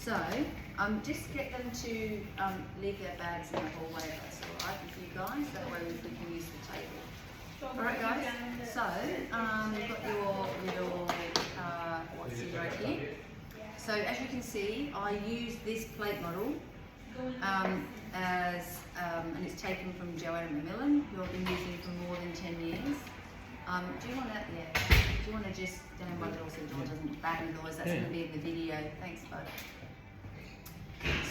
So, just get them to leave their bags in the hallway if that's alright with you guys, that way we can use the table. Alright guys, so you've got your little what's in right here. So as you can see, I use this plate model and it's taken from Joanna Macmillan, who I've been using for more than 10 years. Do you want to, do you want to just stand by the door so the door doesn't bang the noise? That's going to be in the video. Thanks, bud.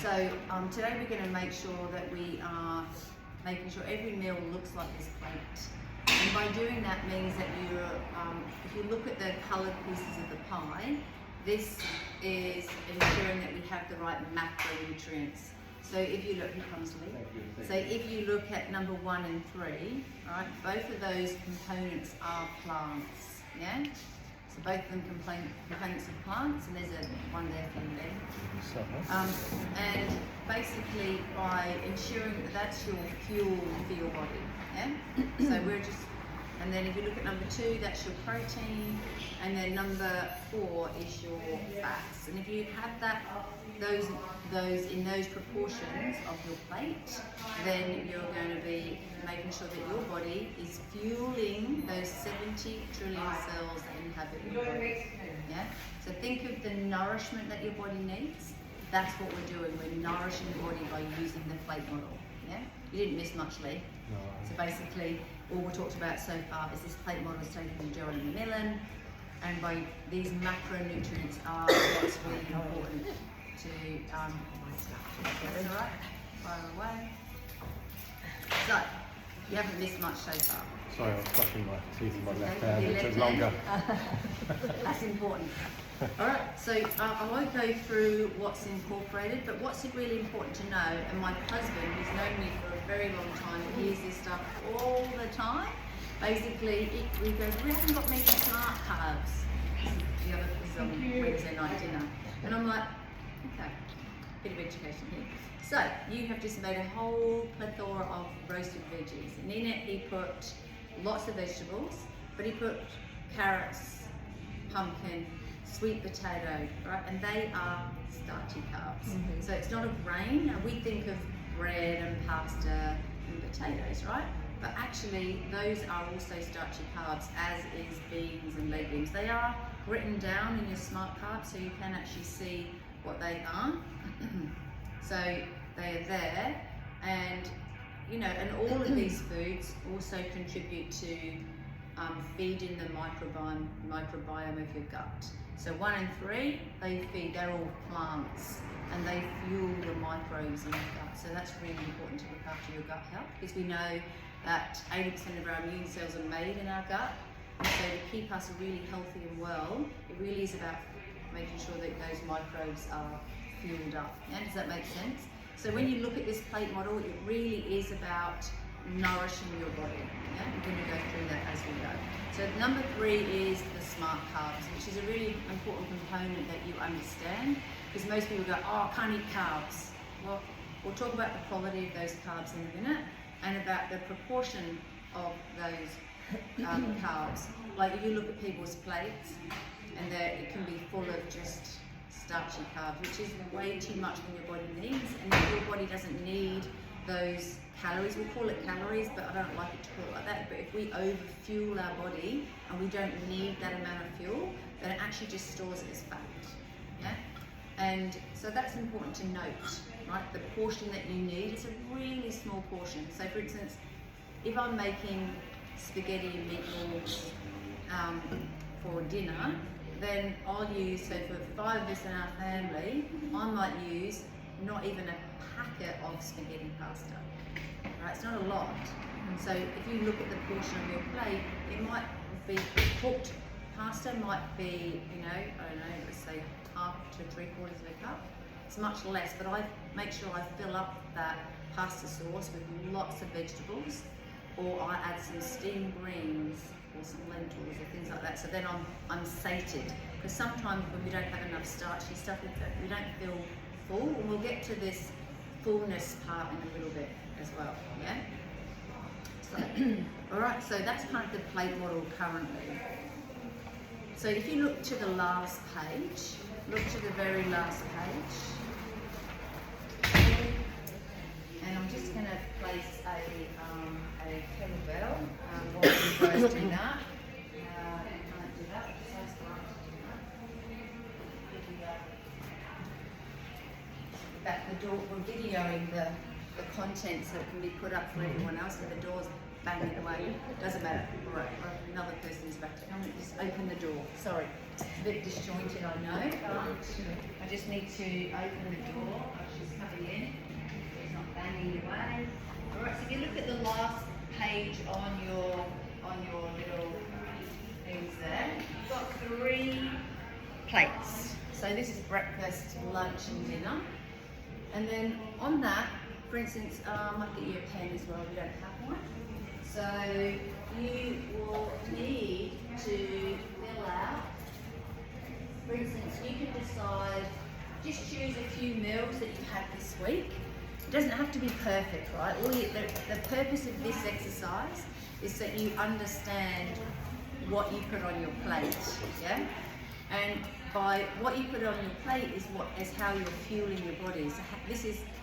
So today we're going to make sure that we are making sure every meal looks like this plate. And by doing that means that you're, if you look at the coloured pieces of the pie, this is ensuring that we have the right macronutrients. So if you look, here comes Lee. So if you look at number 1 and 3, right, both of those components are plants, yeah? So both of them components of plants, and there's one there for you there. And basically by ensuring that that's your fuel for your body, yeah? So we're just, and then if you look at number 2, that's your protein, and then number 4 is your fats. And if you have that, those in those proportions of your plate, then you're going to be making sure that your body is fueling those 70 trillion cells that inhabit your body. Yeah? So think of the nourishment that your body needs. That's what we're doing. We're nourishing the body by using the plate model. Yeah? You didn't miss much, Lee. No. So basically, all we talked about so far is this plate model is taken from Joanna Macmillan, and by these macronutrients are what's really important to that's alright, fire away. So, you haven't missed much so far. Sorry, I was brushing my teeth in my left hand, it took longer. That's important. Alright, so I won't go through what's incorporated, but what's really important to know, and my husband, who's known me for a very long time, hears this stuff all the time. Basically, we go, we haven't got many smart carbs. The other is on Wednesday night dinner. And I'm like, okay, bit of education here. So, you have just made a whole plethora of roasted veggies. And in it, he put lots of vegetables, but he put carrots, pumpkin, sweet potato, right? And they are starchy carbs. Mm-hmm. So it's not a grain. And we think of bread and pasta and potatoes, right? But actually, those are also starchy carbs, as is beans and legumes. They are written down in your smart carbs, so you can actually see what they are. So they are there, and you know, and all of these foods also contribute to feeding the microbiome of your gut. So 1 and 3, they're all plants, and they fuel the microbes in your gut. So that's really important to look after your gut health, because we know that 80% of our immune cells are made in our gut. And so to keep us really healthy and well, it really is about making sure that those microbes are fueled up. Yeah? Does that make sense? So when you look at this plate model, it really is about nourishing your body. Yeah? We're going to go through that as we go. So number 3 is the smart carbs, which is a really important component that you understand, because most people go, oh, I can't eat carbs. Well, we'll talk about the quality of those carbs in a minute, and about the proportion of those carbs. Like if you look at people's plates, and it can be full of just starchy carbs, which is way too much than your body needs, and if your body doesn't need those calories, we'll call it calories, but I don't like it to call it like that, but if we overfuel our body and we don't need that amount of fuel, then it actually just stores it as fat. Yeah? And so that's important to note, right? The portion that you need is a really small portion. So for instance, if I'm making spaghetti and meatballs for dinner, then I'll use, so for 5 of us in our family, I might use not even a packet of spaghetti pasta. Right? It's not a lot. So if you look at the portion on your plate, it might be cooked pasta, might be, you know, I don't know, let's say half to 3/4 of a cup. It's much less, but I make sure I fill up that pasta sauce with lots of vegetables, or I add some steamed greens or some lentils or things like that. So then I'm sated, because sometimes when we don't have enough starchy stuff, we don't feel full, and we'll get to this fullness part in a little bit as well. Yeah. So, all right. So that's kind of the plate model currently. So if you look to the last page, look to the very last page. to place a kettlebell. While you guys do that, you can't do that. Besides for us to do that. Back the door, we're videoing the contents that can be put up for everyone else, so the door's banging away. Doesn't matter. All right, another person's back to come and just open the door. Sorry, it's a bit disjointed, I know, but I just need to open the door. She's coming in. It's not banging away. All right, so if you look at the last page on your little things there, you've got 3 plates. So this is breakfast, lunch, and dinner. And then on that, for instance, I might get you a pen as well if you don't have one. So you will need to fill out, for instance, you can decide, just choose a few meals that you've had this week. It doesn't have to be perfect, right? The purpose of this exercise is that you understand what you put on your plate, yeah? And by what you put on your plate is how you're fueling your body.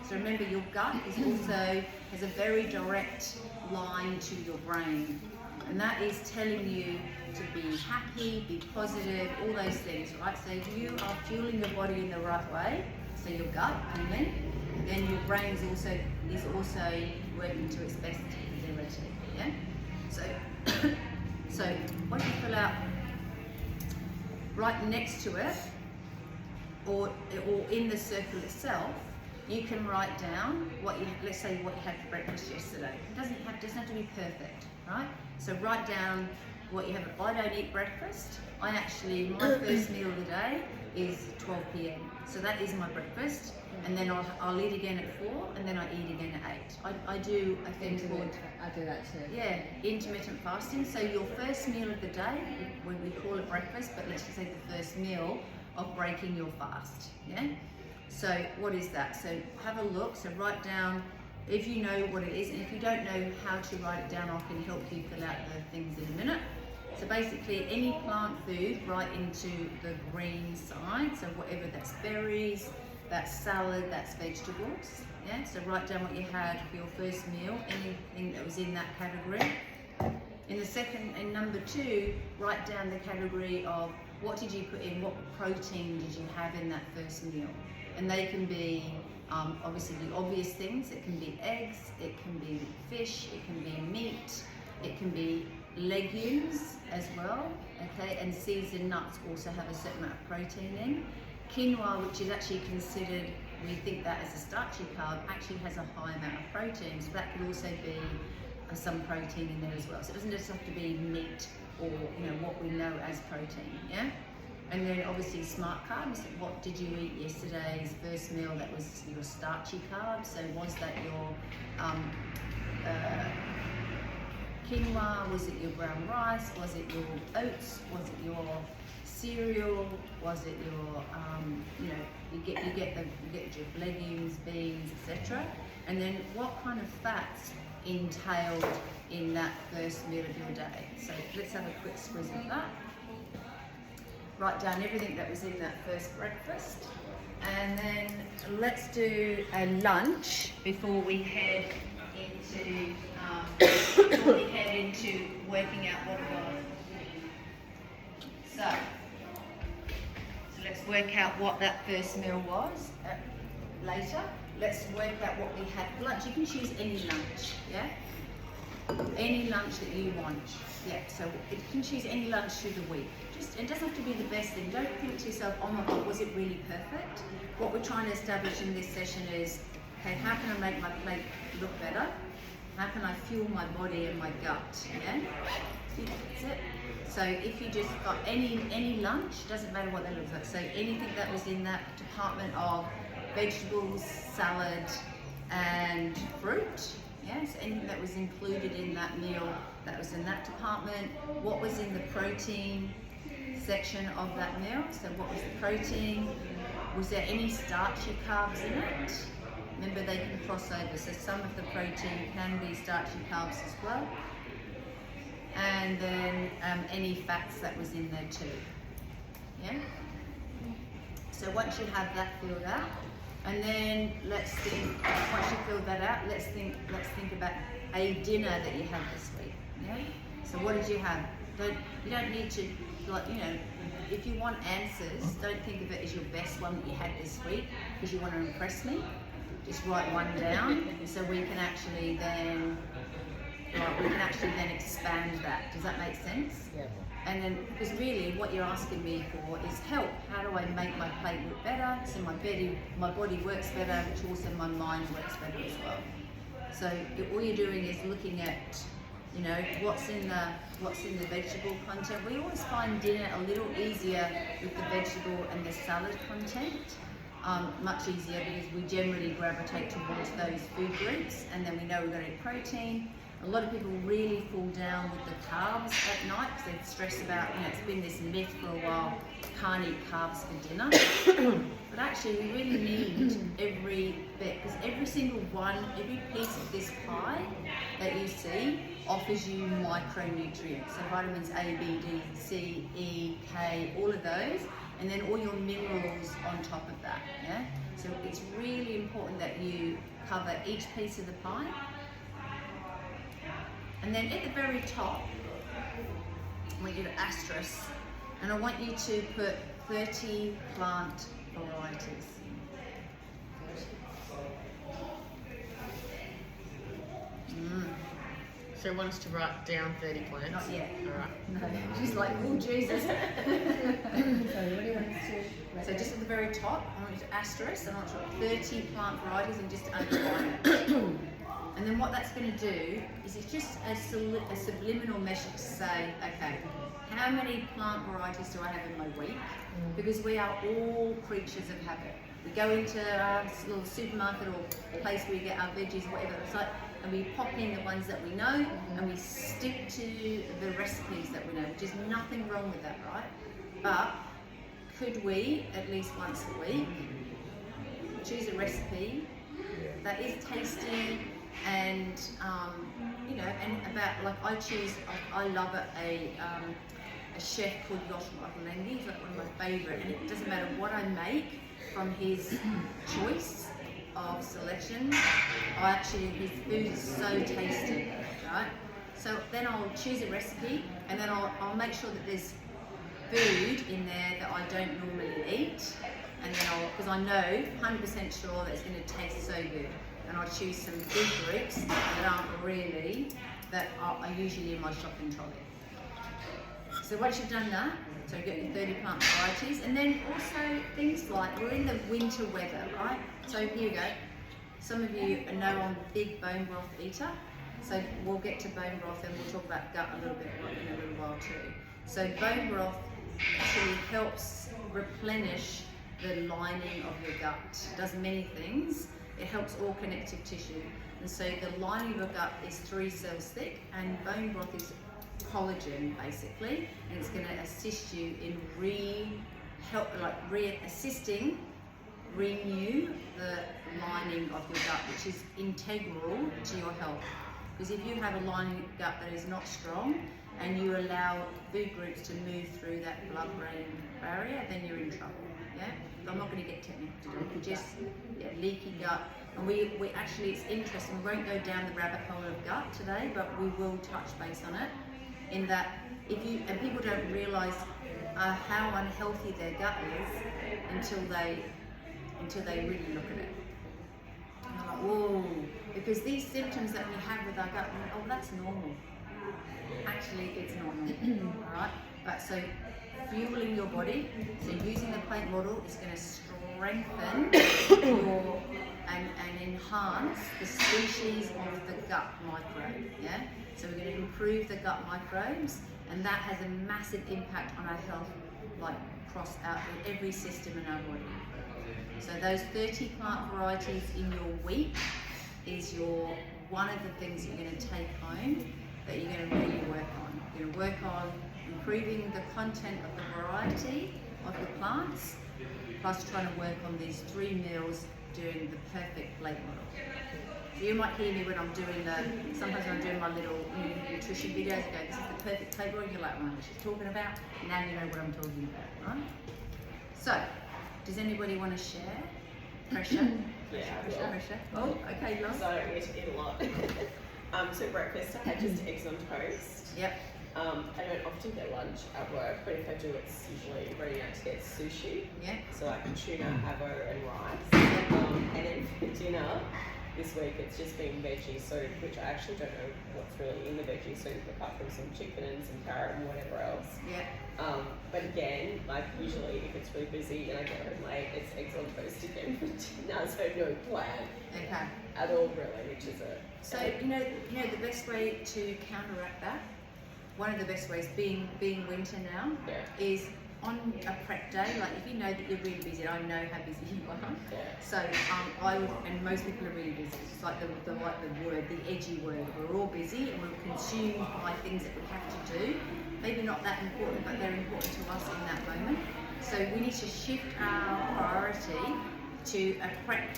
So remember, your gut has a very direct line to your brain, and that is telling you to be happy, be positive, all those things, right? So if you are fueling your body in the right way, so your gut, then your brain is also working to its best ability, yeah? So what you fill out right next to it, or in the circle itself, you can write down let's say what you had for breakfast yesterday. It doesn't have to be perfect, right? So write down what you have. I don't eat breakfast. My first meal of the day is 12 p.m. So that is my breakfast, and then I'll eat again at 4, and then I eat again at 8. I do a thing called, I do that too. yeah, intermittent fasting. So your first meal of the day, when we call it breakfast, but let's just say the first meal of breaking your fast, yeah? So what is that? So have a look, so write down, if you know what it is, and if you don't know how to write it down, I can help you fill out the things in a minute. So basically, any plant food, right into the green side, so whatever, that's berries, that's salad, that's vegetables, yeah? So write down what you had for your first meal, anything that was in that category. In number 2, write down the category of what did you put in, what protein did you have in that first meal. And they can be obviously the obvious things. It can be eggs, it can be fish, it can be meat, it can be legumes as well, okay? And seeds and nuts also have a certain amount of protein in. Quinoa, which is actually considered, we think that as a starchy carb, actually has a high amount of protein, so that could also be some protein in there as well. So it doesn't just have to be meat or what we know as protein, yeah? And then obviously smart carbs, what did you eat yesterday's first meal that was your starchy carbs? So was that your quinoa, was it your brown rice, was it your oats, was it your cereal, was it your, you get your legumes, beans, etc. And then what kind of fats entailed in that first meal of your day. So let's have a quick squiz of that. Write down everything that was in that first breakfast, and then let's do a lunch before we head into working out what it was. So let's work out what that first meal was later. Let's work out what we had for lunch. You can choose any lunch, yeah? Any lunch that you want, yeah. So you can choose any lunch through the week. It doesn't have to be the best thing. Don't think to yourself, oh my God, was it really perfect? What we're trying to establish in this session is, okay, how can I make my plate look better? How can I fuel my body and my gut, yeah? That's it. So if you just got any lunch, doesn't matter what that looks like. So anything that was in that department of vegetables, salad, and fruit, yes, anything that was included in that meal that was in that department. What was in the protein section of that meal? So what was the protein? Was there any starchy carbs in it? Remember, they can cross over, so some of the protein can be starchy carbs as well. And then any fats that was in there too. Yeah? So once you have that filled out, and then let's think, once you fill that out, let's think about a dinner that you had this week. Yeah? So what did you have? You don't need to, like, you know, if you want answers, don't think of it as your best one that you had this week because you want to impress me. Just write one down so we can actually then expand that. Does that make sense? Yeah. And then, because really what you're asking me for is help. How do I make my plate look better so my body works better, which also my mind works better as well. So all you're doing is looking at, you know, what's in the vegetable content. We always find dinner a little easier with the vegetable and the salad content. Much easier because we generally gravitate towards those food groups, and then we know we're going to eat protein. A lot of people really fall down with the carbs at night because they stress about, you know, it's been this myth for a while, can't eat carbs for dinner. But actually we really need every bit, because every single one, every piece of this pie that you see offers you micronutrients. So vitamins A, B, D, C, E, K, all of those, and then all your minerals on top of that, yeah? So it's really important that you cover each piece of the pie. And then at the very top, I want you to asterisk, and I want you to put 30 plant varieties. So you want us to write down 30 plants? Not yet. All right. No, she's like, oh Jesus. So what do you want us to? So just at the very top, I want you to asterisk, and I want you to put 30 plant varieties and just underline it. And then what that's going to do is it's just a subliminal message to say, okay, how many plant varieties do I have in my week? Because we are all creatures of habit. We go into a little supermarket or place where we get our veggies, whatever it's like, and we pop in the ones that we know, and we stick to the recipes that we know, which is nothing wrong with that, right? But could we, at least once a week, choose a recipe that is tasty and, you know, and about, like I love a chef called Yosh Makalengi. He's like one of my favourite, and it doesn't matter what I make from his choice of selection, his food is so tasty, right? So then I'll choose a recipe, and then I'll make sure that there's food in there that I don't normally eat, and then because I know 100% sure that it's going to taste so good, and I'll choose some food groups that are usually in my shopping trolley. So once you've done that, so you get your 30 plant varieties, and then also things like, we're in the winter weather, right? So here we go. Some of you know I'm a big bone broth eater, so we'll get to bone broth and we'll talk about gut a little bit in a little while too. So bone broth actually helps replenish the lining of your gut. It does many things. It helps all connective tissue. And so the lining of your gut is 3 cells thick, and bone broth is collagen basically, and it's going to assist you in assisting renew the lining of your gut, which is integral to your health. Because if you have a lining gut that is not strong and you allow food groups to move through that blood-brain barrier, then you're in trouble. Yeah, but I'm not going to get technical today. Just leaky gut, and we actually, it's interesting. We won't go down the rabbit hole of gut today, but we will touch base on it. In that, people don't realise how unhealthy their gut is until they really look at it. And they're like, whoa, because these symptoms that we have with our gut, oh, that's normal. Actually, it's normal, all right? But so fueling your body, so using the plate model is going to strengthen and enhance the species of the gut microbe, yeah? So we're going to improve the gut microbes, and that has a massive impact on our health, like across every system in our body. So those 30 plant varieties in your week is one of the things you're going to take home that you're going to really work on. You're going to work on improving the content of the variety of your plants, plus trying to work on these 3 meals doing the perfect plate model. So you might hear me when I'm doing sometimes when I'm doing my little nutrition videos, I go, this is the perfect plate model, and you're like, what she's talking about? Now you know what I'm talking about, right? So, Does anybody want to share? Pressure? Yeah, I Pressure, will. pressure. Oh, okay, Because love. I don't get to eat a lot. So breakfast, I had just eggs on toast. Yep. I don't often get lunch at work, but if I do, it's usually ready out to get sushi. Yeah. So like tuna, avo, and rice. And then for dinner, this week it's just been veggie soup, which I actually don't know what's really in the veggie soup apart from some chicken and some carrot and whatever else. Yeah. But again, like usually if it's really busy and I get home late, it's eggs on toast again for dinner, so no plan Okay. at all really, which is a... So you know the best way to counteract that, one of the best ways, being winter now, Yeah. is on a prep day. Like if you know that you're really busy, and I know how busy you are. Yeah. So I would, and most people are really busy. It's like the word, the edgy word. We're all busy and we're consumed by things that we have to do. Maybe not that important, but they're important to us in that moment. So we need to shift our priority to a prep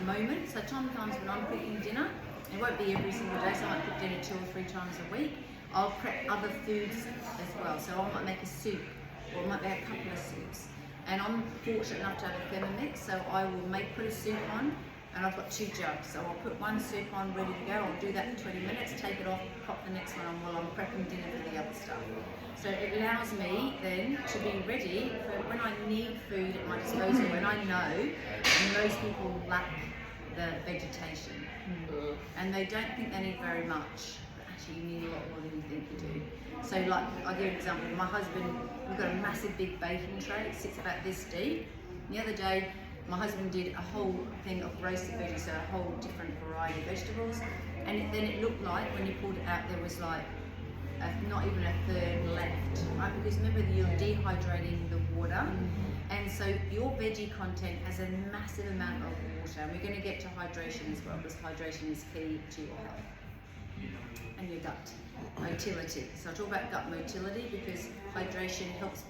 moment. So sometimes when I'm cooking dinner, it won't be every single day, so I might cook dinner 2 or 3 times a week. I'll prep other foods as well. So I might make a soup, or I might make a couple of soups. And I'm fortunate enough to have a Thermomix, so I will put a soup on, and I've got 2 jugs. So I'll put one soup on ready to go, I'll do that for 20 minutes, take it off, pop the next one on while I'm prepping dinner for the other stuff. So it allows me then to be ready for when I need food at my disposal, when I know, and most people lack the vegetation. And they don't think they need very much, but actually you need a lot more than you think you do. So like, I'll give you an example. My husband, we've got a massive big baking tray, it sits about this deep. The other day, my husband did a whole thing of roasted veggies, so a whole different variety of vegetables. And then it looked like, when you pulled it out, there was like, not even a third left, right? Because remember that you're dehydrating the water. And so your veggie content has a massive amount of water, and we're going to get to hydration as well, because hydration is key to your health and your gut motility. So I talk about gut motility because hydration helps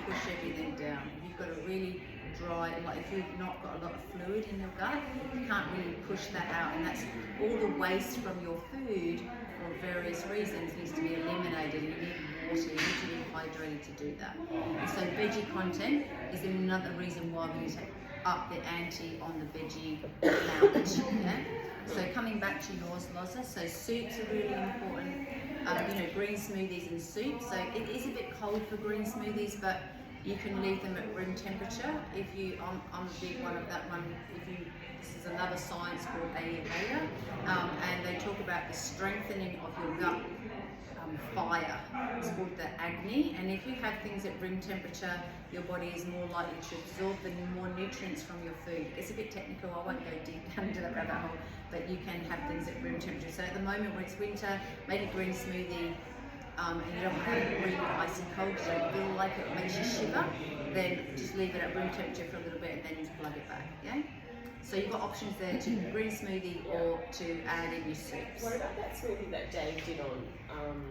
push everything down. If you've got a really dry, like if you've not got a lot of fluid in your gut, you can't really push that out, and that's all the waste from your food for various reasons needs to be eliminated. You need water, you need to be hydrated to do that. And so veggie content is another reason why we need to up the ante on the veggie amount. Yeah? So coming back to yours, Loza, so soups are really important. Green smoothies and soups. So it is a bit cold for green smoothies, but you can leave them at room temperature. If you, I'm a big one of that one. This is another science called Ayurveda, and they talk about the strengthening of your gut fire. It's called the Agni, and if you have things at room temperature, your body is more likely to absorb the more nutrients from your food. It's a bit technical, I won't go deep down into that rabbit hole, but you can have things at room temperature. So at the moment when it's winter, make a green smoothie, and you don't want to have it really icy cold, so you feel like it makes you shiver, then just leave it at room temperature for a little bit and then just plug it back, yeah? So you've got options there to green smoothie or to add in your soups. What about that smoothie that Dave did on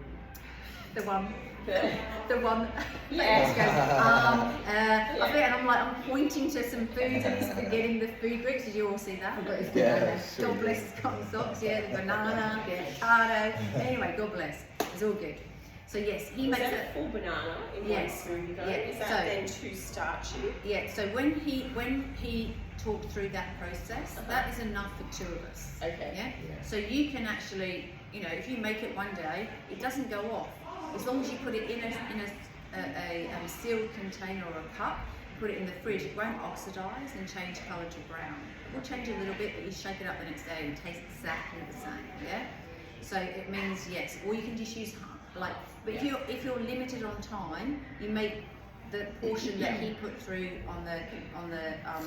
The one. Yeah. Just goes, I think, and I'm pointing to some foods and he's forgetting the food groups. Did you all see that? Yeah, God bless his cotton socks, yeah, the banana, the avocado. Anyway, God bless. It's all good. So yes, he makes that it. a full banana in Yes. one smoothie though? Yeah. Is that So- then too starchy? Yeah, so when he talked through that process, that is enough for 2 of us. Okay. Yeah? So you can actually, if you make it one day, it doesn't go off. As long as you put it in a sealed container or a cup, put it in the fridge, it won't oxidize and change colour to brown. It will change a little bit, but you shake it up the next day and it tastes exactly the same, yeah? So it means yes, or you can just use but if you're limited on time, you make the portion that he put through on the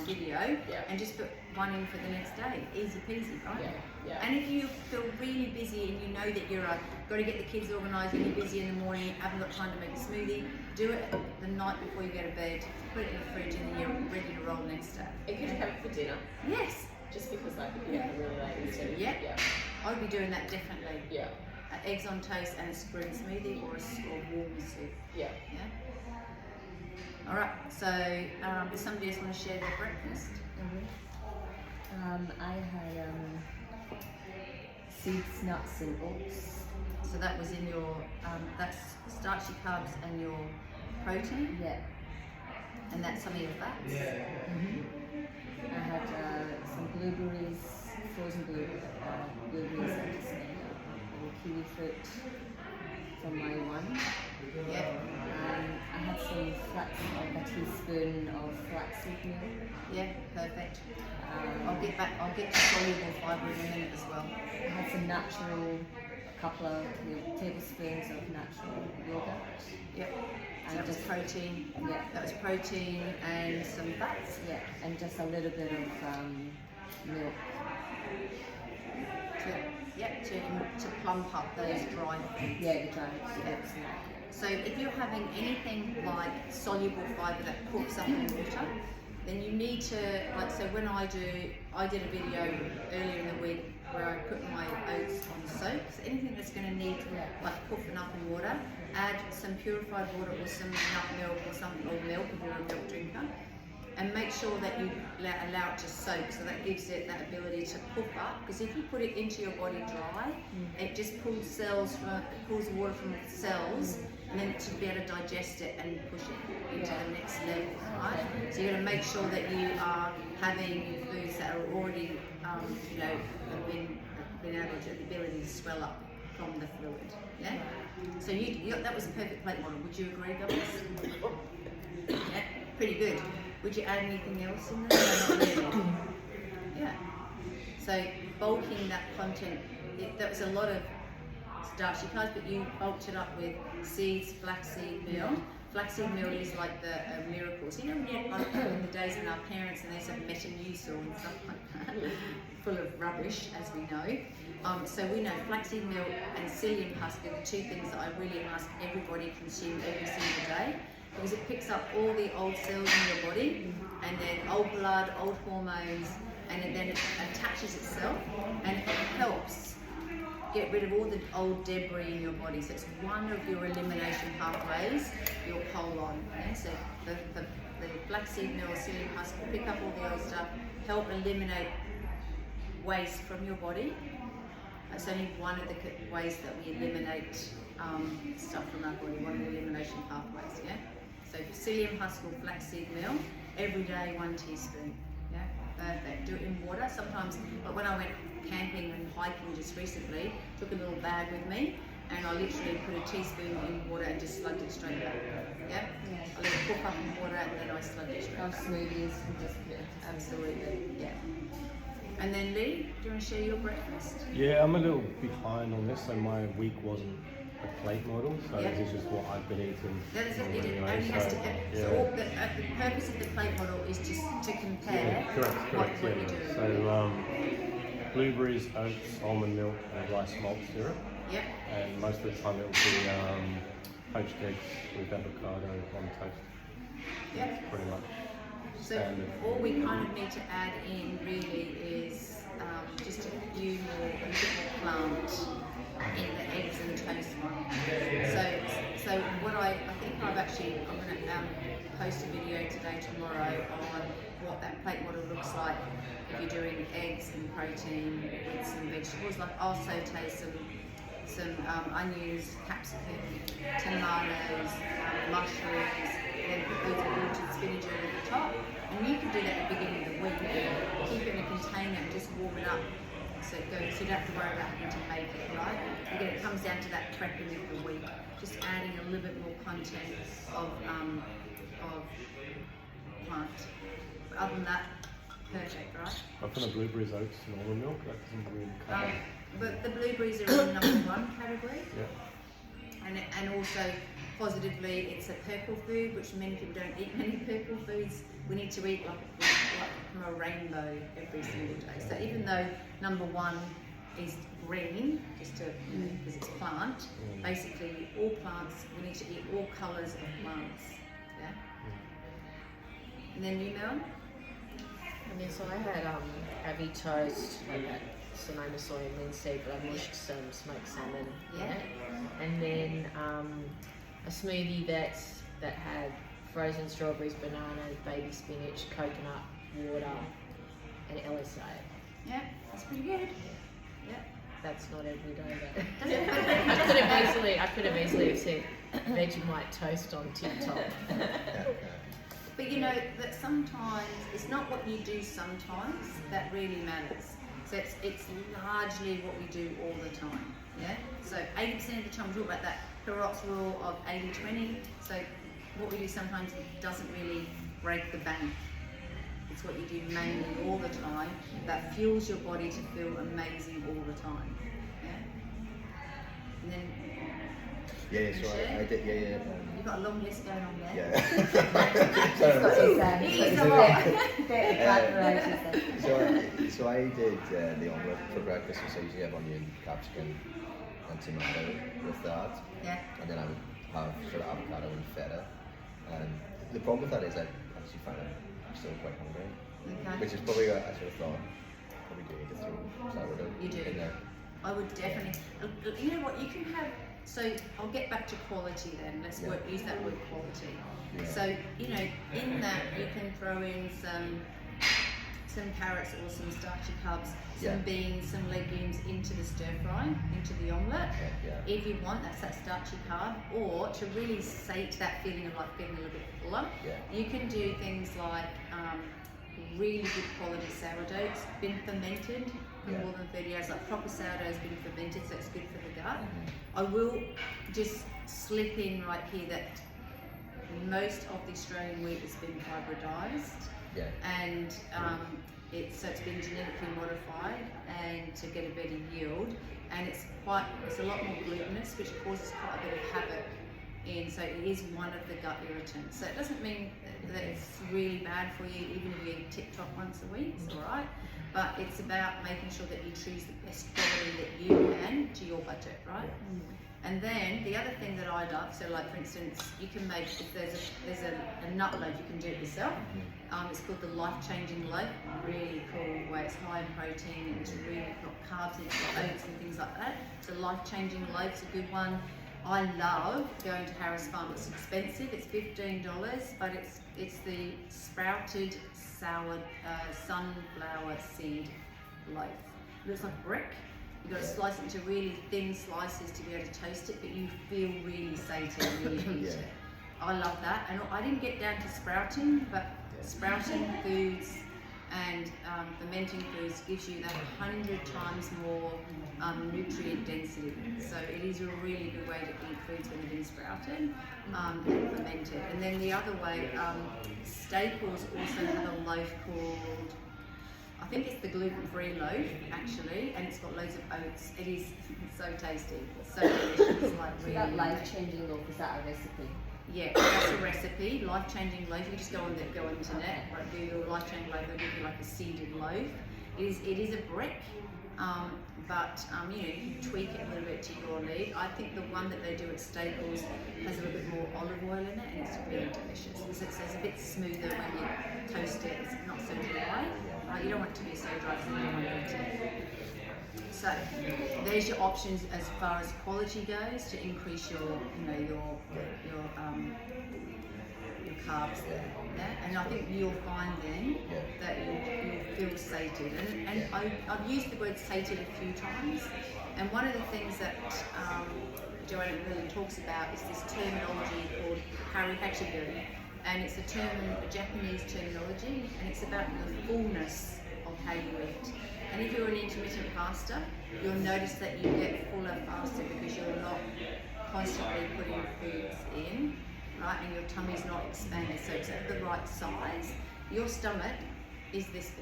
video, and just put one in for the next day. Easy peasy, right? Yeah. And if you feel really busy and you know that you're got to get the kids organised and you're busy in the morning, haven't got time to make a smoothie, do it the night before you go to bed, put it in the fridge, and then you're ready to roll next day. And could you have it for dinner? Yes. Just because like you have really late instead of Yeah. I would be doing that definitely. Yeah. Eggs on toast and a green smoothie or warm soup. Yeah. Yeah. All right. So does somebody else want to share their breakfast? I had seeds, nuts, and oats. So that was in your that's starchy carbs and your protein. Yeah. And that's some of your fats. I had some blueberries, frozen blueberries and kiwi fruit from my one. Yeah. I had some like a teaspoon of flaxseed milk. Yeah, perfect. I'll get to soluble fibre in a minute as well. I had some natural, a couple of tablespoons of natural yogurt. Yep. So And that was just protein. yeah, That was protein and some fats. yeah, and just a little bit of milk. To plump up those dry fats. Yeah, the dry Yeah. snack. So if you're having anything like soluble fibre that cooks up in water, then you need to, like, so when I did a video earlier in the week where I put my oats on soak. So anything that's going to need like cooking up in water, add some purified water or some nut milk or milk if you're a milk drinker. And make sure that you allow it to soak, so that gives it that ability to cook up. Because if you put it into your body dry, it just pulls water from its cells, and then to be able to digest it and push it into the next level, right? So you're going to make sure that you are having foods that are already, have been able to the ability to swell up from the fluid. Yeah. So that was a perfect plate model. Would you agree, guys? Yeah, pretty good. Would you add anything else in there? No, not really. Yeah. So bulking that content, that was a lot of starchy carbs, but you bulked it up with seeds, flaxseed meal. Flaxseed meal is like the miracle. So you know, like in the days when our parents and they said Metamucil and stuff like that, full of rubbish, as we know. So we know flaxseed meal and psyllium husk are the two things that I really ask everybody to consume every single day. Because it picks up all the old cells in your body, and then old blood, old hormones, and then it attaches itself, and it helps get rid of all the old debris in your body. So it's one of your elimination pathways, your colon. Yeah? So the flaxseed meal, psyllium husk will pick up all the old stuff, help eliminate waste from your body. That's only one of the ways that we eliminate stuff from our body, one of the elimination pathways. Yeah. So psyllium husk or flaxseed meal, every day 1 teaspoon. Yeah, perfect. Do it in water. Sometimes, like when I went camping and hiking just recently, took a little bag with me, and I literally put a teaspoon in water and just slugged it straight back. Yeah, I let it cook up in water and then I slugged it straight back. Smoothies and just Absolutely. Yeah. And then Lee, do you want to share your breakfast? Yeah, I'm a little behind on this, so my week wasn't a plate model, so Yeah. this is just what I've been eating. It anyway, only has to. yeah. So all the purpose of the plate model is just to compare Correct, what yeah. you're doing. So blueberries, oats, almond milk, and rice malt syrup. Yep. And most of the time it will be poached eggs with avocado on toast. Yep. Pretty much. So Standard. all we kind of need to add in really is just a bit more plant in the eggs and toast one. So what I think I'm going to post a video today, tomorrow, on what that plate model looks like if you're doing eggs and protein with some vegetables. Like I'll saute some onions, capsicum, tomatoes, mushrooms, then put those wilted spinach over the top. And you can do that at the beginning of the week. Keep it in a container and just warm it up. So it goes, so you don't have to worry about having to make it, right? Again, it comes down to that prepping of the week. Just adding a little bit more content of plant. But other than that, perfect, right? But for the blueberries, oats, and almond milk, that doesn't really cover. But the blueberries are in the #1 category. Yeah. And also, positively, it's a purple food, which many people don't eat many purple foods. We need to eat like from a rainbow every single day. So even though #1 is green, just to because it's plant, basically all plants, we need to eat all colours of plants. Yeah. And then you know. And then so I had heavy toast, I had Sonoma soy and linseed, but I mushed some smoked salmon in it. And then a smoothie that had frozen strawberries, bananas, baby spinach, coconut water, and LSA. Yeah, that's pretty good. Yeah. That's not every day, but I could have easily have said Vegemite toast on tip top. But you know that sometimes it's not what you do sometimes that really matters. So it's largely what we do all the time. Yeah. So 80% of the time we talk about that Perrot's rule of 80-20. So what we do sometimes doesn't really break the bank. It's what you do mainly all the time that fuels your body to feel amazing all the time. Yeah. And then Yeah, so I did, yeah. you've got a long list going on there. Yeah. He's a lot. So I did the omelette for breakfast, so I usually have onion, capsicum and tomato with that. Yeah. And then I would have sort of avocado and feta. And the problem with that is I actually find I'm still quite hungry. Okay. Which is probably what I sort of thought, probably do need to throw sourdough You do. in there. I would definitely. You know what? You can have. So I'll get back to quality then. Let's use that word quality. Yeah. So you know, in that you can throw in some carrots or some starchy carbs, some beans, some legumes into the stir fry, into the omelette. Yeah. If you want, that's that starchy carb. Or to really sate that feeling of like feeling a little bit fuller, you can do things like really good quality sourdough. It's been fermented for more than 30 hours. Like proper sourdough has been fermented, so it's good for the gut. I will just slip in right here that most of the Australian wheat has been hybridised. Yeah. And it's been genetically modified and to get a better yield, and it's a lot more glutinous, which causes quite a bit of havoc in. So it is one of the gut irritants. So it doesn't mean that it's really bad for you, even if you eat TikTok once a week. It's all right, but it's about making sure that you choose the best quality that you can to your budget, right? And then the other thing that I love, so like for instance, you can make, if there's a nut loaf, you can do it yourself. It's called the life-changing loaf. Really cool way. It's high in protein and it's really got carbs and it's got oats and things like that. So life-changing loaf's a good one. I love going to Harris Farm. It's expensive. It's $15, but it's the sprouted sunflower seed loaf. It looks like a brick. You've got to slice it into really thin slices to be able to toast it, but you feel really sated when you eat it. I love that. And I didn't get down to sprouting, but sprouting foods and fermenting foods gives you that 100 times more nutrient density. So it is a really good way to eat foods when they've been sprouted and fermented. And then the other way, Staples also have a loaf called, I think it's the gluten-free loaf actually, and it's got loads of oats. It is so tasty, so delicious. Like really that life-changing loaf, is that a recipe? Yeah, that's a recipe. Life-changing loaf. You just go on the internet, right? Google life-changing loaf. They'll give you like a seeded loaf. It is a brick, but you know, you tweak it a little bit to your need. I think the one that they do at Staples has a little bit more olive oil in it, and it's really delicious. It's a bit smoother when you toast it. It's not so dry. You don't want it to be so dry because you don't want to eat it. So there's your options as far as quality goes to increase your carbs there. Yeah? And I think you'll find then that you'll feel sated. And I've used the word sated a few times. And one of the things that Joanna really talks about is this terminology called harihachigiri. And it's a Japanese terminology, and it's about the fullness of how you eat. And if you're an intermittent faster, you'll notice that you get fuller faster because you're not constantly putting foods in, right? And your tummy's not expanded, so it's at the right size. Your stomach is this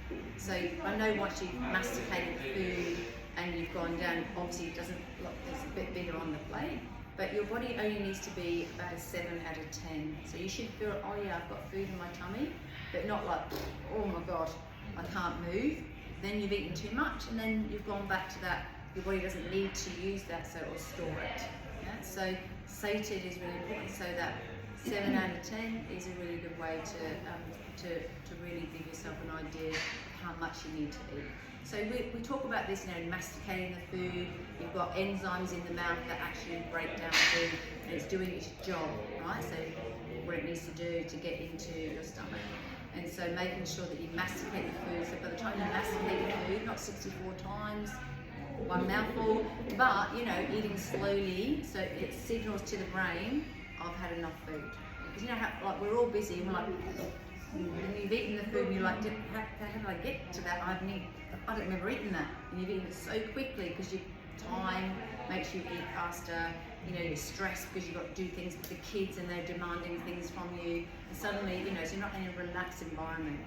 big. So I know once you've masticated food and you've gone down, obviously it doesn't look, it's a bit bigger on the plate. But your body only needs to be about a 7 out of 10. So you should feel, oh yeah, I've got food in my tummy, but not like, oh my God, I can't move. Then you've eaten too much, and then you've gone back to that. Your body doesn't need to use that, so it'll store it. Yeah? So sated is really important. So that 7 out of 10 is a really good way to really give yourself an idea of how much you need to eat. So we talk about this, masticating the food. You've got enzymes in the mouth that actually break down food, and it's doing its job, right? So what it needs to do to get into your stomach. And so making sure that you masticate the food. So by the time you masticate the food, not 64 times, one mouthful, but eating slowly, so it signals to the brain, I've had enough food. because you know how like we're all busy and we're like, and you've eaten the food and you're like, how did I get to that? I don't remember eating that. And you've eaten it so quickly because your time makes you eat faster. You know, you're stressed because you've got to do things with the kids and they're demanding things from you. And suddenly, you know, so you're not in a relaxed environment.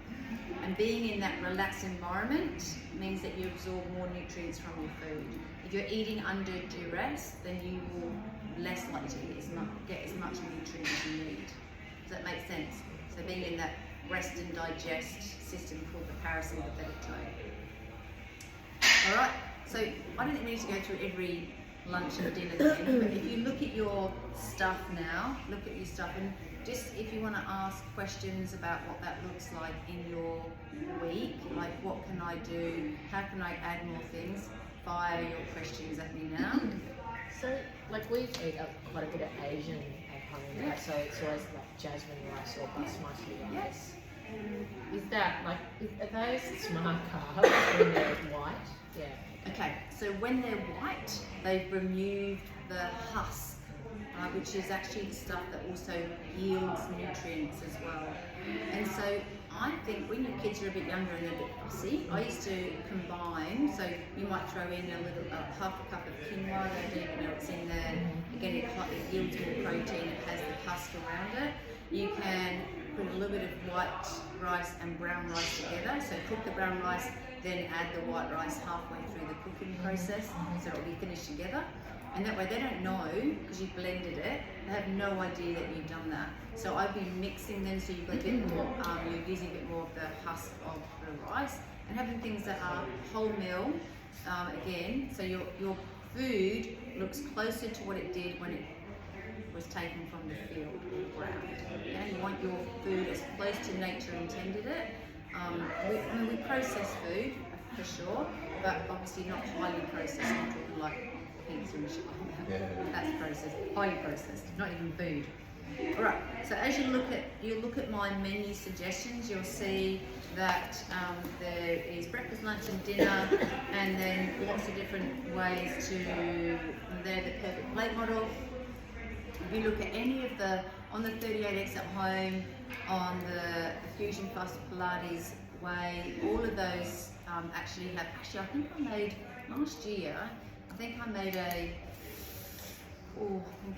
And being in that relaxed environment means that you absorb more nutrients from your food. If you're eating under duress, then you will less likely to get as much nutrients as you need. Does that make sense? So being in that rest and digest system called the parasympathetic zone. All right. So I don't think we need to go through every lunch and dinner thing, but if you look at your stuff now, look at your stuff, and just if you want to ask questions about what that looks like in your week, like what can I do, how can I add more things, fire your questions at me now. So, like we eat quite a bit of Asian at home, right? So it's always like jasmine rice or basmati rice. Yes. Is that like, are those smart carbs when they're white? Yeah. Okay, so when they're white, they've removed the husk, which is actually the stuff that also yields nutrients as well. And so I think when your kids are a bit younger and they're a bit fussy, I used to combine, so you might throw in a little, half a cup of quinoa, you know, it's in there, again it yields more protein, it has the husk around it. You can put a little bit of white rice and brown rice together, so cook the brown rice, then add the white rice halfway through the cooking process, so it'll be finished together. And that way they don't know, because you've blended it, they have no idea that you've done that. So I've been mixing them so you've got a bit more, you're using a bit more of the husk of the rice, and having things that are whole meal, again, so your food looks closer to what it did when it was taken from the field or ground. Yeah, you want your food as close to nature intended it. We process food for sure, but obviously not highly processed. I'm talking like pizza and shit like that. Yeah. That's processed, highly processed, not even food. All right. So as you look at my menu suggestions, you'll see that there is breakfast, lunch, and dinner, and then lots of different ways to. They're the perfect plate model. If you look at any of on the 38X at home, on the Fusion Fast Pilates way, all of those actually I think I made last year, I think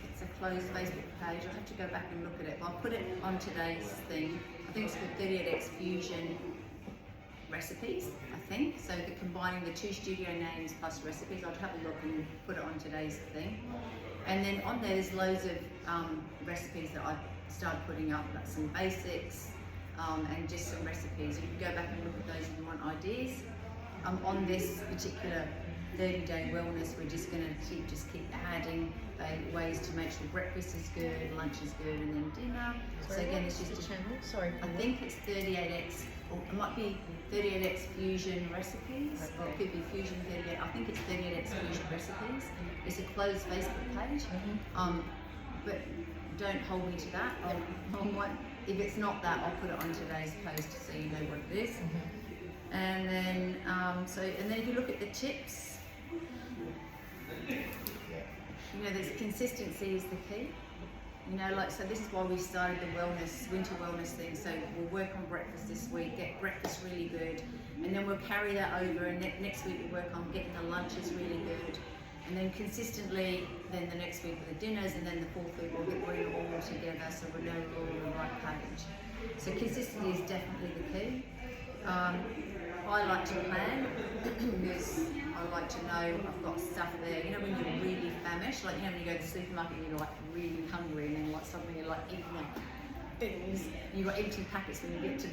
it's a closed Facebook page, I'll have to go back and look at it, but I'll put it on today's thing. I think it's called 38X Fusion Recipes, I think. So they're combining the 2 studio names plus recipes. I'll have a look and put it on today's thing. And then on there's loads of recipes that I've started putting up, like some basics and just some recipes. You can go back and look at those if you want ideas. On this particular 30-day wellness, we're just going to keep adding ways to make sure breakfast is good, lunch is good, and then dinner. Sorry, so again, it's just a channel. Sorry, I think it's 38X, or it might be 38X Fusion Recipes, or it could be Fusion 38. I think it's 38X Fusion Recipes. It's a closed Facebook page, but don't hold me to that. If it's not that, I'll put it on today's post so you know what it is. And then, and then if you look at the tips, you know, there's consistency is the key. You know, like, so this is why we started the winter wellness thing. So we'll work on breakfast this week, get breakfast really good, and then we'll carry that over, and next week we'll work on getting the lunches really good, and then consistently, then the next week with the dinners, and then the full food, we'll bring it all together so we know we're all on the right page. So consistency is definitely the key. I like to plan because I like to know I've got stuff there. You know, when you're really famished, like, you know, when you go to the supermarket and you're like really hungry, and then like suddenly you're like eating like things. You've got empty packets when you get to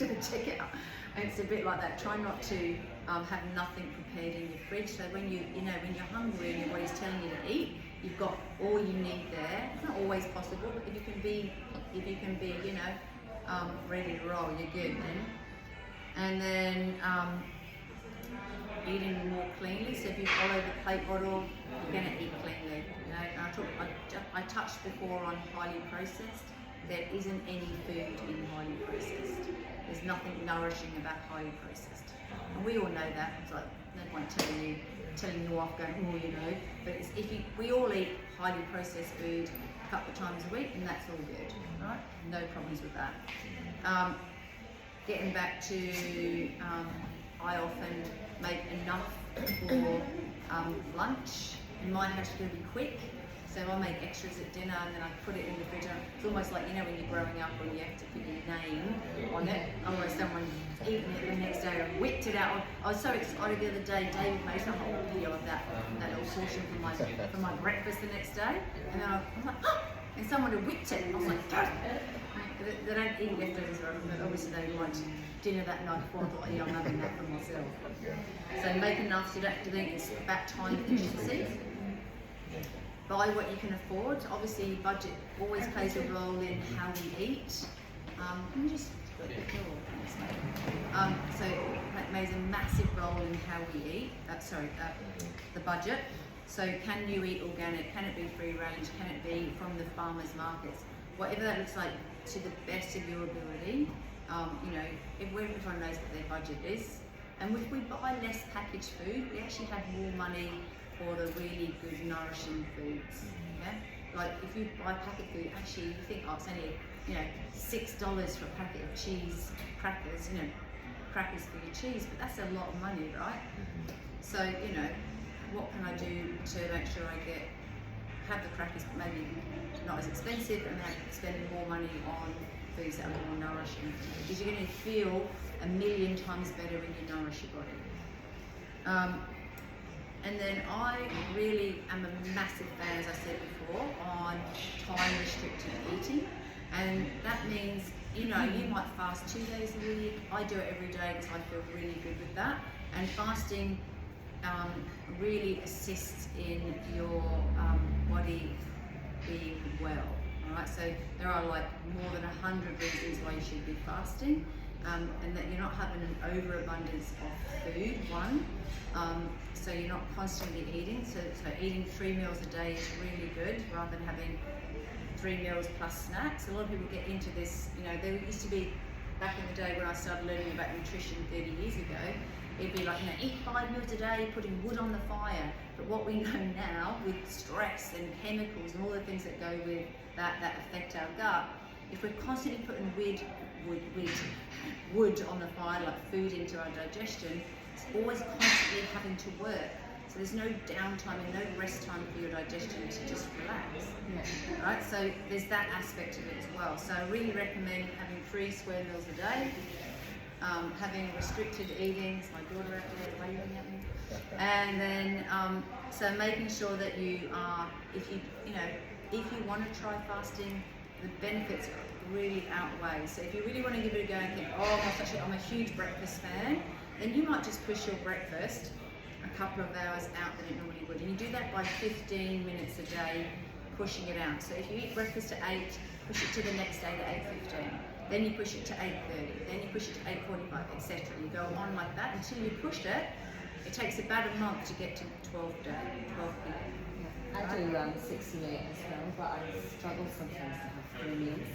the checkout, and it's a bit like that. Try not to have nothing prepared in your fridge. So when when you're hungry and your body's telling you to eat, you've got all you need there. It's not always possible, but if you can be, you know, ready to roll, you're good then. And then eating more cleanly. So if you follow the plate model, you're going to eat cleanly. You know, I touched before on highly processed. There isn't any food in highly processed. There's nothing nourishing about highly processed, and we all know that. It's like no point telling you off, going, oh, you know. But we all eat highly processed food, a couple of times a week, and that's all good, right? No problems with that. Getting back to, I often make enough for lunch. In my house, it's going to be quick, so I make extras at dinner and then I put it in the fridge. It's almost like, you know, when you're growing up when you have to put your name on it. Otherwise, someone's eating it the next day. I whipped it out. I was so excited the other day. David made a whole video of that little portion for my breakfast the next day, and then I'm like, oh! And someone had whipped it. I was like, oh! They don't eat leftovers, but obviously they liked dinner that night before. I thought, yeah, I'm having that for myself. So make enough so you don't have to think it's about time efficiency. Buy what you can afford. Obviously, budget always plays a role in how we eat. Let me just got the door. So that plays a massive role in how we eat. The budget. So can you eat organic? Can it be free range? Can it be from the farmers markets? Whatever that looks like to the best of your ability. You know, if everyone knows what their budget is, and if we buy less packaged food, we actually have more money for the really good, nourishing foods. Yeah, like if you buy packet food, actually you think, oh, it's only, you know, $6 for a packet of cheese crackers, you know, crackers for your cheese, but that's a lot of money, right? So, you know, what can I do to make sure I have the crackers maybe not as expensive and then spend more money on foods that are more nourishing, because you're going to feel 1,000,000 times better when you nourish your body. And then I really am a massive fan, as I said before, on time restricted eating, and that means, you know, you might fast 2 days a week. I do it every day because I feel really good with that, and fasting really assists in your body being well. Alright, so there are like more than 100 reasons why you should be fasting, and that you're not having an overabundance of food, so you're not constantly eating, so eating 3 meals a day is really good, rather than having 3 meals plus snacks. A lot of people get into this, you know, there used to be, back in the day when I started learning about nutrition 30 years ago, it'd be like, you know, eat 5 meals a day, putting wood on the fire. But what we know now, with stress and chemicals and all the things that go with that affect our gut, if we're constantly putting wood on the fire, like food into our digestion, it's always constantly having to work. So there's no downtime and no rest time for your digestion to just relax. Yeah. Right? So there's that aspect of it as well. So I really recommend having 3 square meals a day. Having restricted eating, it's my daughter out there waving at me, and then so making sure that you are, if you want to try fasting, the benefits really outweigh. So if you really want to give it a go and think, oh gosh, I'm a huge breakfast fan, then you might just push your breakfast a couple of hours out than it normally would, and you do that by 15 minutes a day, pushing it out. So if you eat breakfast at 8, push it to the next day to 8:15. Then you push it to 8:30, then you push it to 8:45, etc. You go on like that until you push it. It takes about a month to get to 12 p.m. I do 6 to 8 as well, but I struggle sometimes to have 3 meals.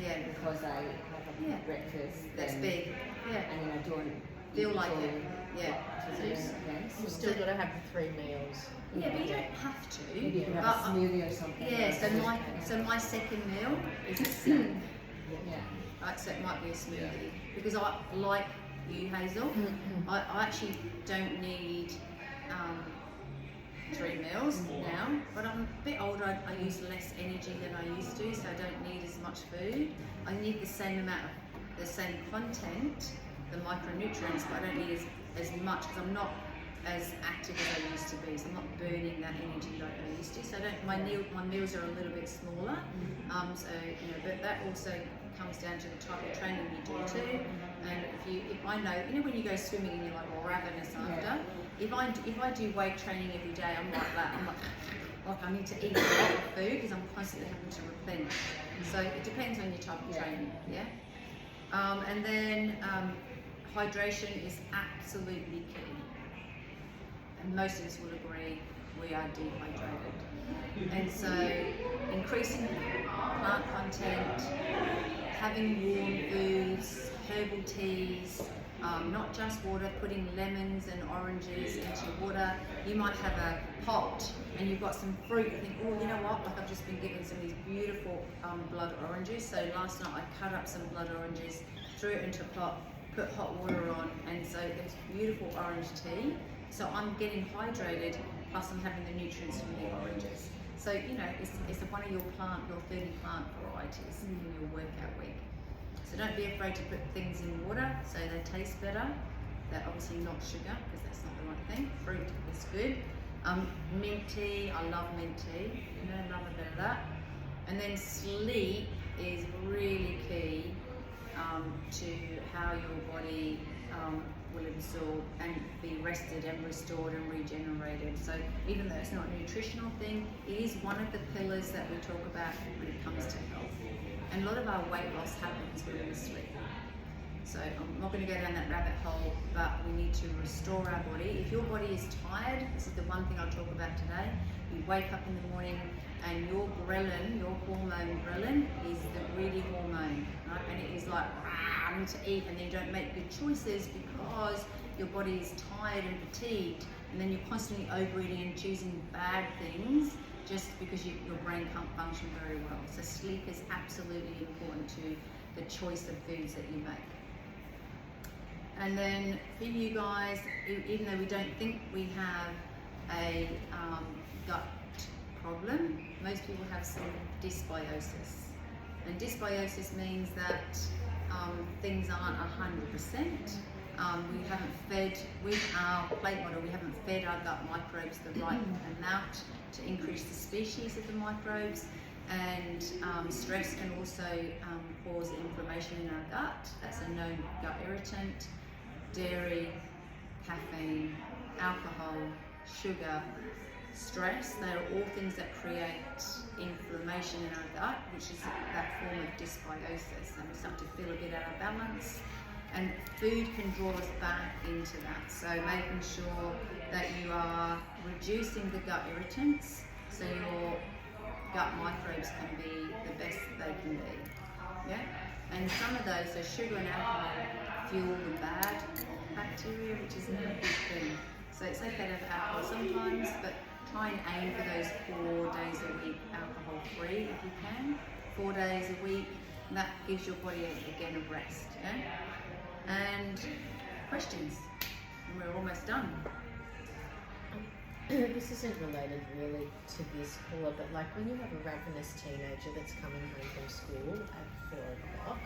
Yeah. Because I have a breakfast. That's big. Yeah. And then I don't feel like it. Yeah. You've still got to have the 3 meals. Yeah, but you don't have to. Maybe you can have a smoothie or something. Yeah, so my second meal is a snack. Yeah. Right, so it might be a smoothie, because I, like you, Hazel, I actually don't need 3 meals now, but I'm a bit older, I use less energy than I used to, so I don't need as much food. I need the same amount of, the same content, the micronutrients, but I don't need as much, because I'm not as active as I used to be, so I'm not burning that energy like I used to. So my meals are a little bit smaller, so, you know, but that also comes down to the type of training you do too. And if I know, you know, when you go swimming and you're like ravenous after, if I do weight training every day, I'm like that. I'm like I need to eat a lot of food because I'm constantly having to replenish. So it depends on your type of training, yeah. And then hydration is absolutely key. And most of us will agree we are dehydrated. And so increasing plant content, having warm foods, herbal teas, not just water, putting lemons and oranges into your water. You might have a pot and you've got some fruit. You think, oh, you know what? Like I've just been given some of these beautiful blood oranges. So last night I cut up some blood oranges, threw it into a pot, put hot water on, and so there's beautiful orange tea. So I'm getting hydrated, plus I'm having the nutrients from the oranges. So, you know, it's one of your 30 plant varieties in your workout week. So don't be afraid to put things in water so they taste better. They're obviously not sugar, because that's not the right thing. Fruit is good. Mint tea, I love mint tea. You know, love a bit of that. And then sleep is really key to how your body will absorb and be rested and restored and regenerated. So even though it's not a nutritional thing, it is one of the pillars that we talk about when it comes to health. And a lot of our weight loss happens when we sleep. So I'm not going to go down that rabbit hole, but we need to restore our body. If your body is tired, this is the one thing I'll talk about today. You wake up in the morning and your ghrelin, your hormone ghrelin, is the greedy hormone, right? And it is like, I need to eat, and then you don't make good choices because your body is tired and fatigued, and then you're constantly overeating and choosing bad things just because your brain can't function very well. So sleep is absolutely important to the choice of foods that you make. And then for you guys, even though we don't think we have a gut problem, most people have some dysbiosis. And dysbiosis means that things aren't 100%. We haven't fed, with our plate model, we haven't fed our gut microbes the right amount to increase the species of the microbes. And stress can also cause inflammation in our gut. That's a known gut irritant. Dairy, caffeine, alcohol, sugar, stress, they are all things that create inflammation in our gut, which is that form of dysbiosis, and we start to feel a bit out of balance. And food can draw us back into that. So making sure that you are reducing the gut irritants, so your gut microbes can be the best they can be. Yeah? And some of those, so sugar and alcohol, fuel the bad bacteria, which isn't a good thing. So it's okay to have alcohol sometimes, but try and aim for those 4 days a week alcohol free if you can. 4 days a week, and that gives your body again a rest. Yeah? And questions? And we're almost done. This isn't related really to this, Paula, but like when you have a ravenous teenager that's coming home from school at 4 o'clock,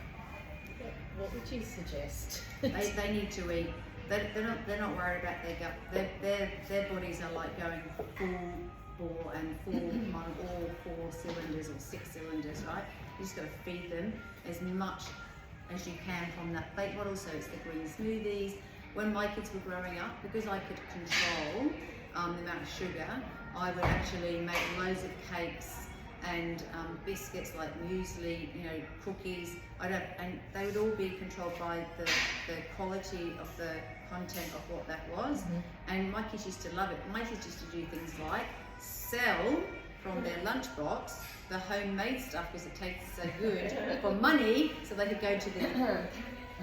what would you suggest? They need to eat. They're not worried about their gut. Their bodies are like going full bore and full on all 4 cylinders or 6 cylinders, right? You just got to feed them as much as you can from that plate model. So it's the green smoothies. When my kids were growing up, because I could control the amount of sugar, I would actually make loads of cakes and biscuits like muesli, you know, cookies. And they would all be controlled by the quality of the content of what that was. And my kids used to love it. My kids used to do things like sell from their lunchbox the homemade stuff because it tastes so good for money, so they could go to the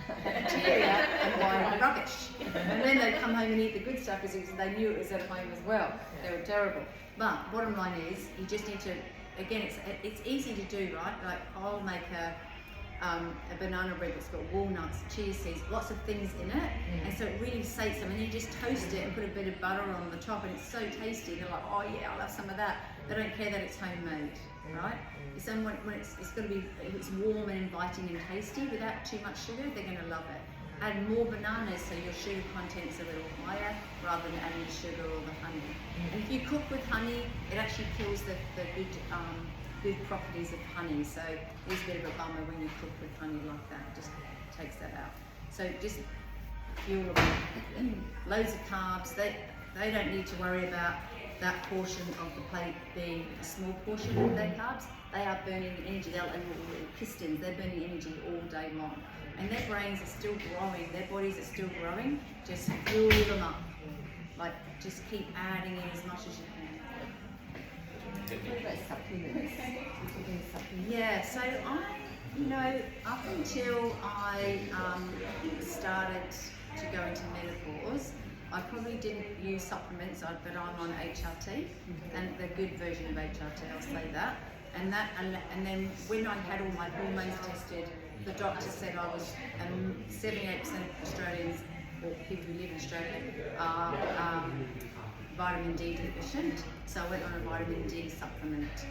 cafeteria and buy rubbish. And then they'd come home and eat the good stuff because they knew it was at home as well. They were terrible. But bottom line is, you just need to, again, it's easy to do, right? Like I'll make a banana bread that's got walnuts, chia seeds, lots of things in it, and so it really sates them. And you just toast it and put a bit of butter on the top, and it's so tasty. They're like, oh yeah, I'll have some of that. They don't care that it's homemade, right? So when it's got to be, if it's warm and inviting and tasty without too much sugar, they're going to love it. Add more bananas so your sugar content's a little higher rather than adding the sugar or the honey. And if you cook with honey, it actually kills the good properties of honey. So it's a bit of a bummer when you cook with honey like that. It just takes that out. So just fuel them. Loads of carbs. They don't need to worry about that portion of the plate being a small portion of their carbs. They are burning energy. They're little pistons. They're burning energy all day long. And their brains are still growing. Their bodies are still growing. Just fuel them up. Like, just keep adding in as much as you can. What about supplements? Yeah, so up until I started to go into menopause, I probably didn't use supplements, but I'm on HRT, and the good version of HRT, I'll say that. And then when I had all my hormones tested, the doctor said I was 78% of Australians, or people who live in Australia, are vitamin D deficient. So I went on a vitamin D supplement.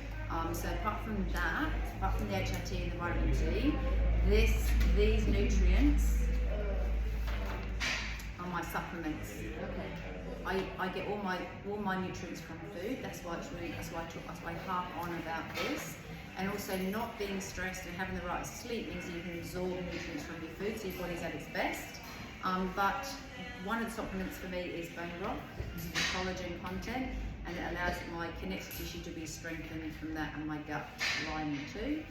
So apart from that, apart from the HRT and the vitamin D, these nutrients are my supplements. I get all my nutrients from food. That's why I harp on about this. And also not being stressed and having the right sleep means that you can absorb nutrients from your food, so your body's at its best. But one of the supplements for me is bone broth, the collagen content, and it allows my connective tissue to be strengthened from that, and my gut lining too.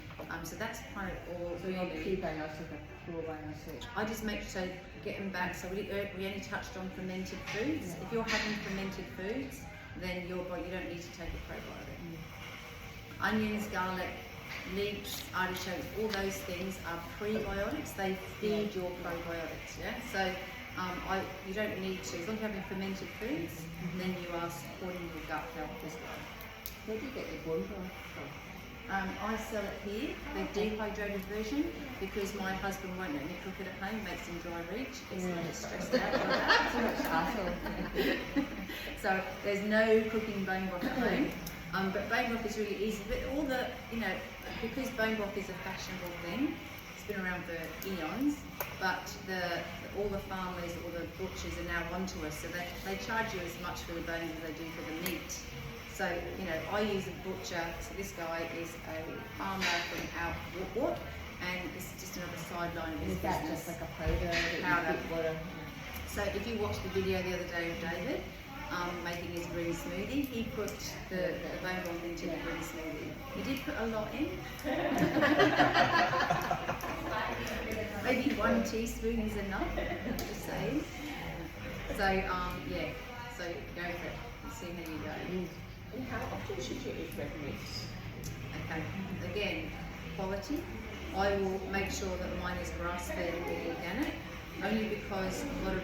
So that's kind of all. So you're prebiotic or probiotic? I just make sure getting back. So we only touched on fermented foods. If you're having fermented foods, then you don't need to take a probiotic. Onions, garlic, leeks, artichokes, all those things are prebiotics. They feed your probiotics. Yeah. So you don't need to. As long as you're having fermented foods, then you are supporting your gut health as well. Where do you get your bone broth from? I sell it here, the dehydrated version, because my husband won't let me cook it at home, makes him dry reach, gets a bit stressed out by that. So much hassle. So there's no cooking bone broth at home, but bone broth is really easy. But because bone broth is a fashionable thing, it's been around for eons, but all the farmers or the butchers are now onto us, so they charge you as much for the bones as they do for the meat. So, I use a butcher. So this guy is a farmer from out Wartburg, and this is just another sideline of his Is that business. just like a powder? Powder. Water? So if you watch the video the other day of David making his green smoothie, he put the bone broth into the green smoothie. He did put a lot in. Maybe 1 teaspoon is enough, just saying. So so go for it and see how you go. And how often should you eat red meat? Okay, again, quality. I will make sure that mine is grass-fed or organic, only because a lot of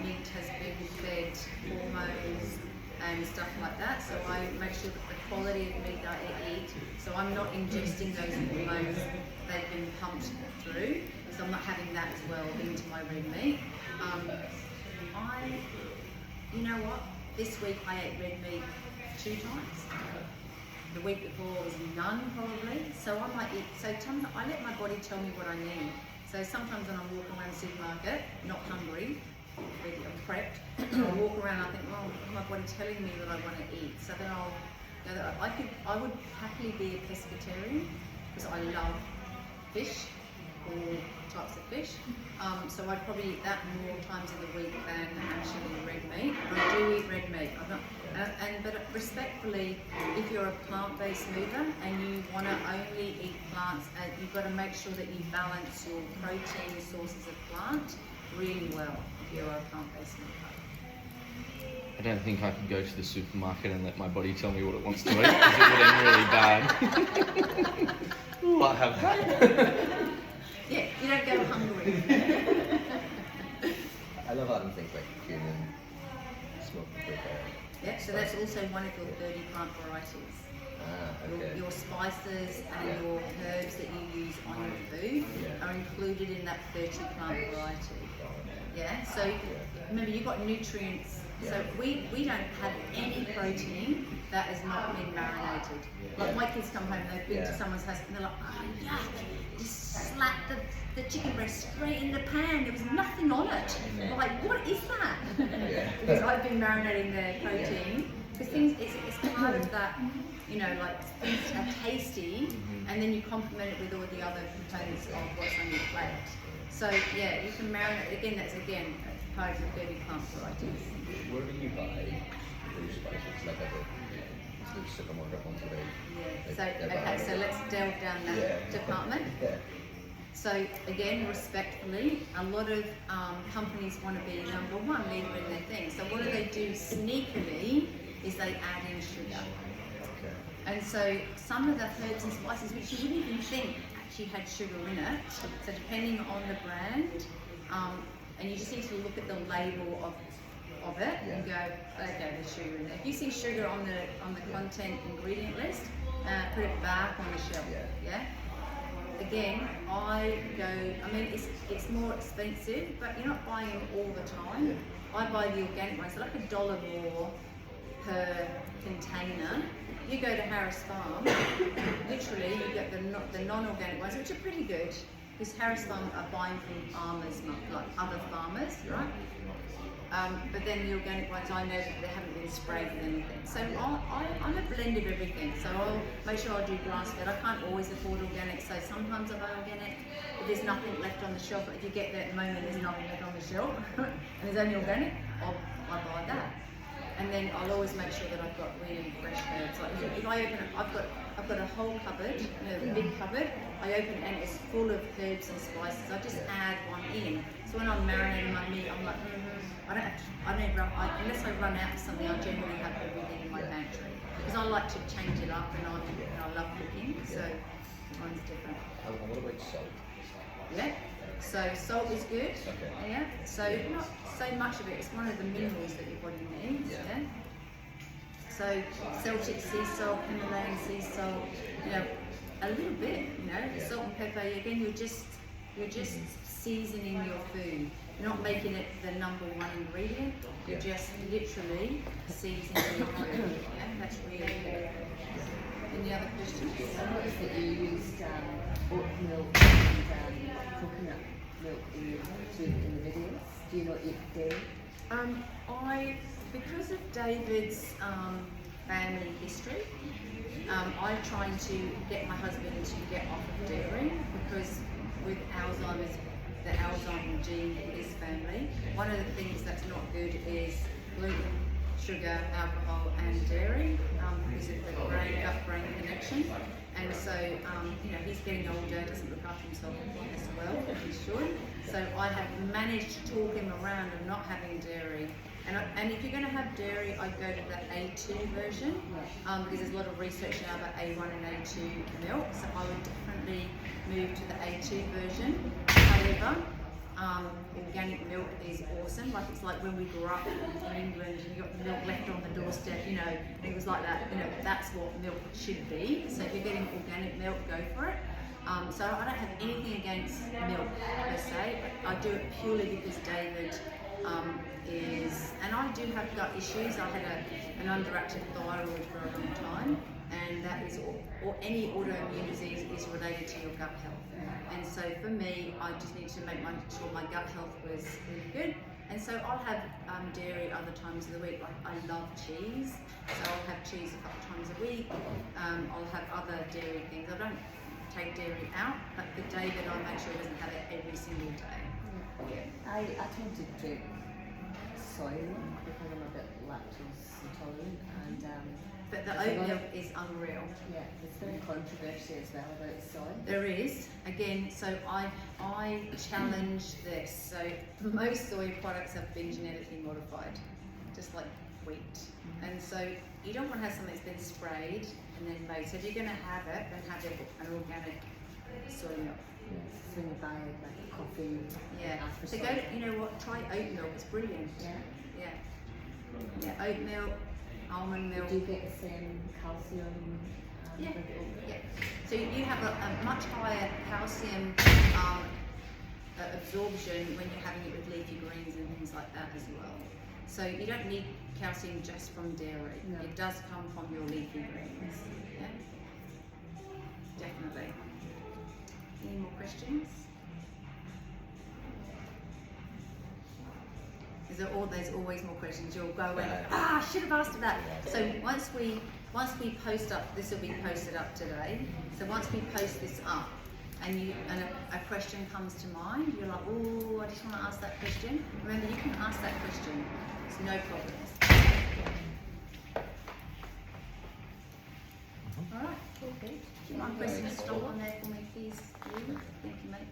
meat has been fed hormones and stuff like that, so I make sure that the quality of meat that I eat, so I'm not ingesting those hormones they've been pumped through, so I'm not having that as well into my red meat. You know what, this week I ate red meat 2 times. The week before was none probably. So I might eat, I let my body tell me what I need. So sometimes when I'm walking around the supermarket, not hungry, already I'm prepped, I walk around and I think, well, my body telling me what I want to eat. So then I would happily be a pescatarian because I love fish, all types of fish. So I'd probably eat that more times of the week than actually red meat. But I do eat red meat. But respectfully, if you're a plant-based mover and you want to only eat plants, you've got to make sure that you balance your protein sources of plant really well if you're a plant-based mover. I don't think I could go to the supermarket and let my body tell me what it wants to eat because it would end really bad. Ooh, I'll have that. Yeah, you don't go hungry. I love adding things like cumin, smoked paprika. Yeah, so that's also one of your 30 plant varieties. Okay. Your spices and your herbs that you use on your food are included in that 30 plant variety. Yeah, so remember you've got nutrients. So we don't have any protein that has not been marinated. Like my kids come home and they've been to someone's house and they're like, oh yuck, just slap the chicken breast straight in the pan. There was nothing on it. I'm like, what is that? Because I've been marinating their protein. Because things, it's part of that, like things are tasty, and then you complement it with all the other components of what's on your plate. So yeah, you can marinate. Again, that's part of the 30 plant varieties. Where do you buy those spices? Like the supermarket ones today? So let's delve down that department. So again, respectfully, a lot of companies want to be number one leader in their thing. So what do? Sneakily, is they add in sugar. And so some of the herbs and spices, which you wouldn't even think actually had sugar in it, so depending on the brand, and you just need to look at the label of it and go, okay, there's sugar in there. If you see sugar on the content ingredient list, put it back on the shelf. Yeah. Again, I mean, it's more expensive, but you're not buying them all the time. I buy the organic ones, they're like $1 more per container. You go to Harris Farm, literally you get the non-organic ones, which are pretty good, because Harris Farm are buying from farmers, not like other farmers, right? But then the organic ones, I know that they haven't been sprayed with anything. So I'm a blend of everything. So I'll make sure I do grass-fed. I can't always afford organic, so sometimes I buy organic. If there's nothing left on the shelf, if you get there at the moment, there's nothing left on the shelf, and there's only organic, I buy that. And then I'll always make sure that I've got really fresh herbs. Like if I open it, I've got a whole cupboard, a big cupboard. I open it and it's full of herbs and spices. I just add one in. So when I'm marinating my meat, I'm like, unless I run out of something, I generally have everything in my pantry. Because I like to change it up and I love cooking, so mine's different. And what about salt? Yeah, so salt is good. Okay. Yeah, so not so much of it, it's one of the minerals that your body needs. Yeah. So Celtic sea salt, Himalayan sea salt, a little bit, salt and pepper. Again, you're just seasoning your food. You're not making it the #1 ingredient. You're just literally seasoning your food. Yeah, that's really good. Any other questions? I noticed that you used oat milk and coconut milk in the videos. Do you not eat dairy? Because of David's family history, I'm trying to get my husband to get off of dairy because with Alzheimer's, the Alzheimer's gene in his family, one of the things that's not good is gluten, sugar, alcohol, and dairy because of the gut-brain connection. And so, he's getting older, doesn't look after himself as well as he should. So I have managed to talk him around of not having dairy. And if you're going to have dairy, I'd go to the A2 version because there's a lot of research now about A1 and A2 milk. So I would definitely move to the A2 version. However, organic milk is awesome. Like it's like when we grew up in England and you got the milk left on the doorstep, and it was like that. That's what milk should be. So if you're getting organic milk, go for it. So I don't have anything against milk per se. I do it purely because David and I do have gut issues. I had an underactive thyroid for a long time, and that is, or any autoimmune disease is related to your gut health. And so for me, I just need to make sure my gut health was really good. And so I'll have dairy other times of the week. Like I love cheese, so I'll have cheese a couple times a week. I'll have other dairy things. I don't take dairy out, but for David, I make sure he doesn't have it every single day. I tend to drink soy milk because I'm a bit lactose intolerant, and but the oat milk is unreal. Yeah, there's very controversy as well about soy. There is. Again, so I challenge this. So most soy products have been genetically modified, just like wheat. And so you don't want to have something that's been sprayed and then made. So if you're going to have it, then have it an organic soy milk. Yes, when you buy like coffee. Yeah. So soy. try oat milk. It's brilliant. Yeah. Yeah, oat milk, almond milk. Do you get the same calcium? Yeah. So you have a much higher calcium absorption when you're having it with leafy greens and things like that as well. So you don't need calcium just from dairy. No. It does come from your leafy greens. Yeah. Definitely. Any more questions? There's always more questions. You'll go and I should have asked that. So once we post up, this will be posted up today. So once we post this up, and a question comes to mind, you're like, oh, I just want to ask that question. Remember, you can ask that question. It's no problems. All right, cool. Do you mind pressing stop on there for me, please? Thank you, mate.